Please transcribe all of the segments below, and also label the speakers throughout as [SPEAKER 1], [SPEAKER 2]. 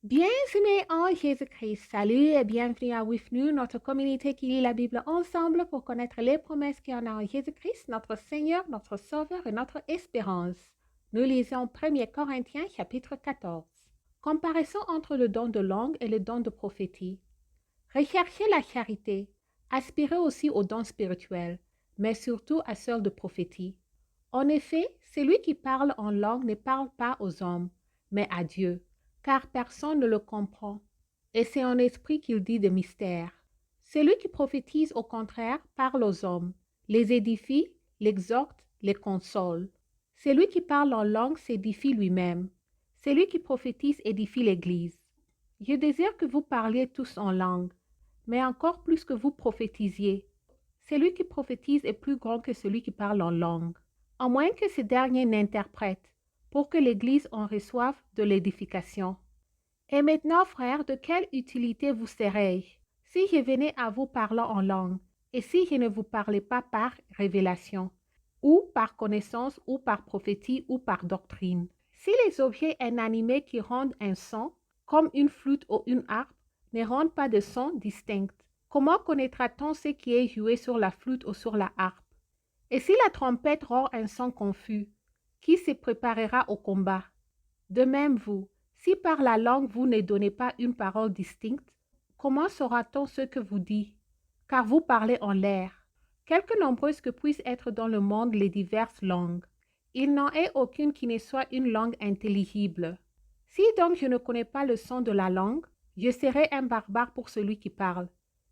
[SPEAKER 1] Bien-aimés en Jésus-Christ, salut et bienvenue à WIFNU, notre communauté qui lit la Bible ensemble pour connaître les promesses qu'il y en a en Jésus-Christ, notre Seigneur, notre Sauveur et notre espérance. Nous lisons 1 Corinthiens chapitre 14. Comparaison entre le don de langue et le don de prophétie. Recherchez la charité, aspirez aussi au don spirituel, mais surtout à celle de prophétie. En effet, celui qui parle en langue ne parle pas aux hommes, mais à Dieu, car personne ne le comprend. Et c'est en esprit qu'il dit des mystères. Celui qui prophétise, au contraire, parle aux hommes, les édifie, l'exhorte, les console. Celui qui parle en langue s'édifie lui-même. Celui qui prophétise édifie l'Église. Je désire que vous parliez tous en langue, mais encore plus que vous prophétisiez. Celui qui prophétise est plus grand que celui qui parle en langue, à moins que ce dernier n'interprète, pour que l'Église en reçoive de l'édification. Et maintenant, frères, de quelle utilité vous serais-je si je venais à vous parlant en langue, et si je ne vous parlais pas par révélation, ou par connaissance, ou par prophétie, ou par doctrine? Si les objets inanimés qui rendent un son, comme une flûte ou une harpe, ne rendent pas de son distinct, comment connaîtra-t-on ce qui est joué sur la flûte ou sur la harpe? Et si la trompette rend un son confus, qui se préparera au combat? De même vous, si par la langue vous ne donnez pas une parole distincte, comment saura-t-on ce que vous dites? Car vous parlez en l'air. Quelque nombreuses que puissent être dans le monde les diverses langues, il n'en est aucune qui ne soit une langue intelligible. Si donc je ne connais pas le son de la langue, je serai un barbare pour celui qui parle,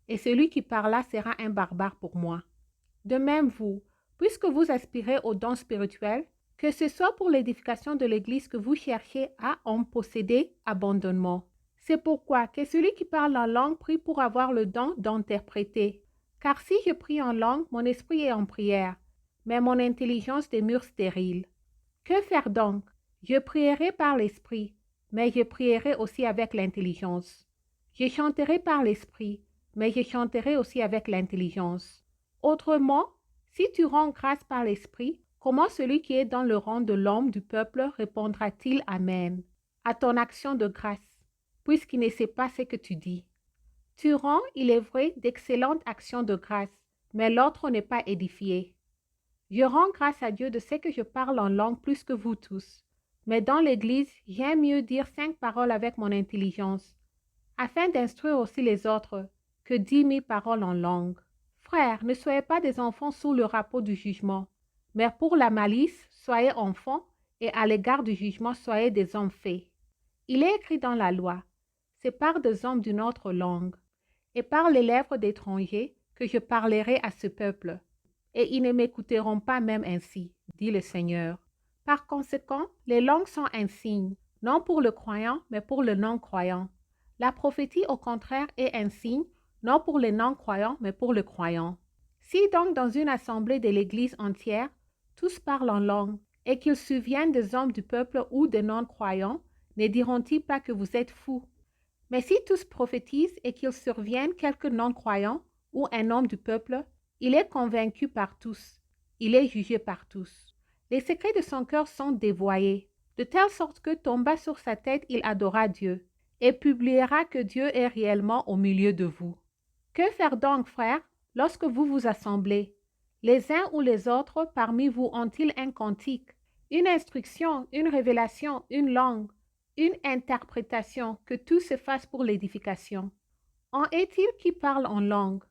[SPEAKER 1] et celui qui parla sera un barbare pour moi. De même vous, puisque vous aspirez aux dons spirituels, que ce soit pour l'édification de l'Église que vous cherchez à en posséder abondamment. C'est pourquoi que celui qui parle en langue prie pour avoir le don d'interpréter. Car si je prie en langue, mon esprit est en prière, mais mon intelligence demeure stérile. Que faire donc? Je prierai par l'esprit, mais je prierai aussi avec l'intelligence. Je chanterai par l'esprit, mais je chanterai aussi avec l'intelligence. Autrement, si tu rends grâce par l'esprit, comment celui qui est dans le rang de l'homme du peuple répondra-t-il Amen à ton action de grâce, puisqu'il ne sait pas ce que tu dis? Tu rends, il est vrai, d'excellentes actions de grâce, mais l'autre n'est pas édifié. Je rends grâce à Dieu de ce que je parle en langue plus que vous tous. Mais dans l'Église, j'aime mieux dire 5 paroles avec mon intelligence, afin d'instruire aussi les autres, que 10 000 paroles en langue. Frères, ne soyez pas des enfants sous le rapport du jugement, mais pour la malice, soyez enfants, et à l'égard du jugement, soyez des hommes faits. Il est écrit dans la loi, c'est par des hommes d'une autre langue, et par les lèvres d'étrangers que je parlerai à ce peuple. Et ils ne m'écouteront pas même ainsi, dit le Seigneur. Par conséquent, les langues sont un signe, non pour le croyant, mais pour le non-croyant. La prophétie, au contraire, est un signe, non pour les non-croyants, mais pour le croyant. Si donc dans une assemblée de l'Église entière, tous parlent en langue, et qu'ils surviennent des hommes du peuple ou des non-croyants, ne diront-ils pas que vous êtes fous? Mais si tous prophétisent et qu'il survienne quelque non-croyant ou un homme du peuple, il est convaincu par tous, il est jugé par tous. Les secrets de son cœur sont dévoyés, de telle sorte que tombant sur sa tête, il adora Dieu et publiera que Dieu est réellement au milieu de vous. Que faire donc, frères, lorsque vous vous assemblez? Les uns ou les autres parmi vous ont-ils un cantique, une instruction, une révélation, une langue, une interprétation, que tout se fasse pour l'édification? En est-il qui parle en langue?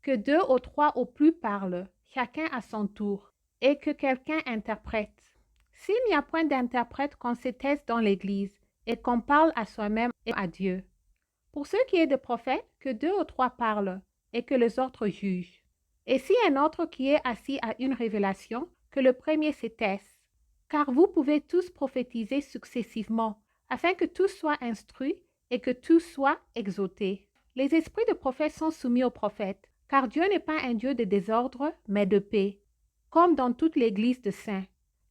[SPEAKER 1] Que 2 ou 3 au plus parlent, chacun à son tour, et que quelqu'un interprète. S'il n'y a point d'interprète, qu'on se taise dans l'Église, et qu'on parle à soi-même et à Dieu. Pour ce qui est de prophètes, que 2 ou 3 parlent, et que les autres jugent. Et si un autre qui est assis à une révélation, que le premier se taise. Car vous pouvez tous prophétiser successivement, afin que tous soient instruits et que tous soient exaltés. Les esprits de prophètes sont soumis aux prophètes, car Dieu n'est pas un Dieu de désordre, mais de paix, comme dans toute l'Église de saints.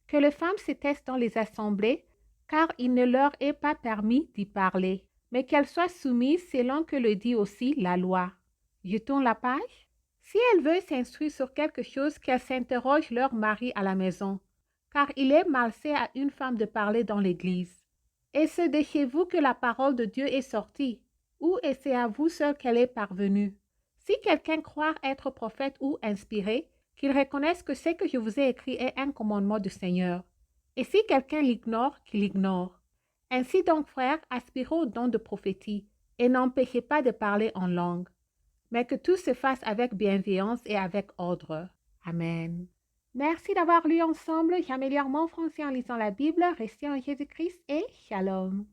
[SPEAKER 1] Que les femmes se taisent dans les assemblées, car il ne leur est pas permis d'y parler, mais qu'elles soient soumises selon que le dit aussi la loi. Je tourne la page. Si elles veulent s'instruire sur quelque chose, qu'elles s'interrogent leur mari à la maison, car il est malsain à une femme de parler dans l'Église. Est-ce de chez vous que la parole de Dieu est sortie? Ou est-ce à vous seul qu'elle est parvenue? Si quelqu'un croit être prophète ou inspiré, qu'il reconnaisse que ce que je vous ai écrit est un commandement du Seigneur. Et si quelqu'un l'ignore, qu'il l'ignore. Ainsi donc, frères, aspirez au don de prophétie, et n'empêchez pas de parler en langue, mais que tout se fasse avec bienveillance et avec ordre. Amen. Merci d'avoir lu ensemble. J'améliore mon français en lisant la Bible. Restez en Jésus-Christ et Shalom.